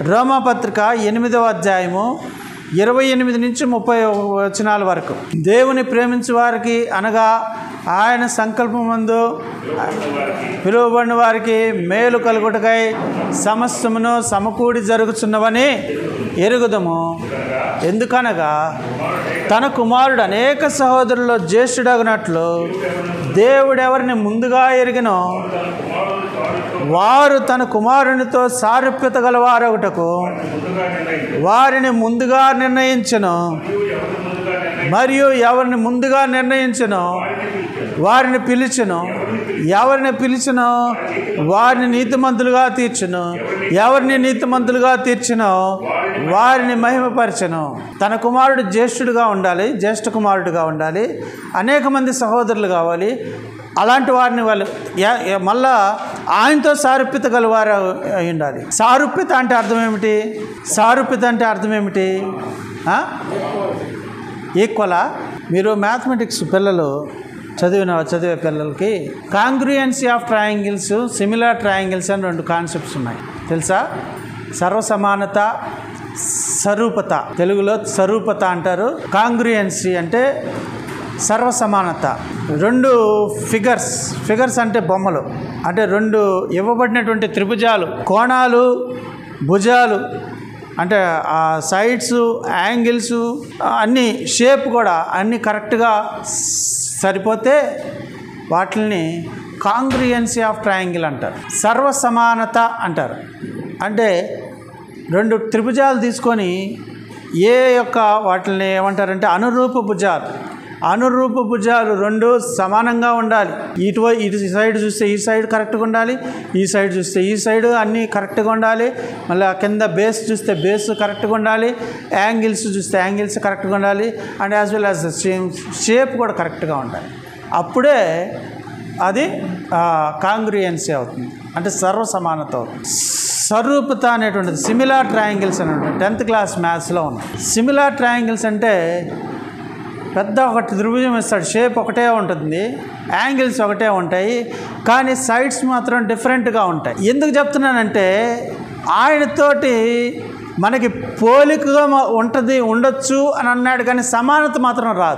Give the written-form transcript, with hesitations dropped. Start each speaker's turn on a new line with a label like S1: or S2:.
S1: రోమాపత్రిక 8వ అధ్యాయము 28 నుంచి 30 వచనాల వరకు. దేవుని ప్రేమించు వారికి అనగా ఆయన సంకల్పమందు పిలువబడిన వారికి మేలు కలుగుటకై సమస్తమును సమకూడి జరుగుతున్నవని ఎరుగుదము. ఎందుకనగా తన కుమారుడు అనేక సహోదరుల్లో జ్యేష్ఠుడగినట్లు దేవుడెవరిని ముందుగా ఎరిగినో వారు తన కుమారునితో సారూప్యత గలవారొకటకు వారిని ముందుగా నిర్ణయించెను. మరియు ఎవరిని ముందుగా నిర్ణయించెనో వారిని పిలిచెను. ఎవరిని పిలిచెనో వారిని నీతిమంతులుగా తీర్చెను. ఎవరిని నీతిమంతులుగా తీర్చెనో వారిని మహిమపరచెను. తన కుమారుడు జ్యేష్ఠుడిగా ఉండాలి, జ్యేష్ఠ కుమారుడిగా ఉండాలి, అనేక మంది సహోదరులు కావాలి. అలాంటి వారిని వాళ్ళు మళ్ళా ఆయనతో సారూప్యత గలవారు అయి ఉండాలి. సారూప్యత అంటే అర్థం ఏమిటి? సారూప్యత అంటే అర్థం ఏమిటి? ఈక్వలా? మీరు మ్యాథమెటిక్స్ పిల్లలు చదివే పిల్లలకి కాంగ్రుయెన్సీ ఆఫ్ ట్రయాంగిల్స్, సిమిలర్ ట్రయాంగిల్స్ అని 2 కాన్సెప్ట్స్ ఉన్నాయి, తెలుసా? సర్వసమానత, స్వరూపత. తెలుగులో స్వరూపత అంటారు. కాంగ్రుయెన్సీ అంటే సర్వసమానత. 2 ఫిగర్స్ అంటే బొమ్మలు, అంటే 2 ఇవ్వబడినటువంటి త్రిభుజాలు, కోణాలు, భుజాలు, అంటే ఆ సైడ్స్, యాంగిల్స్ అన్నీ, షేప్ కూడా అన్నీ కరెక్ట్గా సరిపోతే వాటిని కాంగ్రుయెన్సీ ఆఫ్ ట్రయాంగిల్ అంటారు. సర్వసమానత అంటారు. అంటే 2 త్రిభుజాలు తీసుకొని వాటిని ఏమంటారంటే అనురూప భుజాలు. అనురూప భుజాలు 2 సమానంగా ఉండాలి. ఇటు సైడ్ చూస్తే ఈ సైడ్ కరెక్ట్గా ఉండాలి, ఈ సైడ్ చూస్తే ఈ సైడ్ అన్నీ కరెక్ట్గా ఉండాలి. మళ్ళీ కింద బేస్ చూస్తే బేస్ కరెక్ట్గా ఉండాలి, యాంగిల్స్ చూస్తే యాంగిల్స్ కరెక్ట్గా ఉండాలి, and as well as shape కూడా కరెక్ట్గా ఉండాలి. అప్పుడే అది కాంగ్రుయెన్సీ అవుతుంది, అంటే సర్వసమానత అవుతుంది. స్వరూపత అనేటువంటిది సిమిలర్ ట్రయాంగిల్స్ అని ఉంటుంది, 10th క్లాస్ మ్యాథ్స్లో ఉన్నాయి. సిమిలర్ ట్రయాంగిల్స్ అంటే పెద్ద ఒకటి త్రిభుజం ఇస్తాడు, షేప్ ఒకటే ఉంటుంది, యాంగిల్స్ ఒకటే ఉంటాయి, కానీ సైడ్స్ మాత్రం డిఫరెంట్గా ఉంటాయి. ఎందుకు చెప్తున్నానంటే ఆయనతోటి మనకి పోలికగా ఉండొచ్చు అని అన్నాడు, కానీ సమానత మాత్రం రాదు.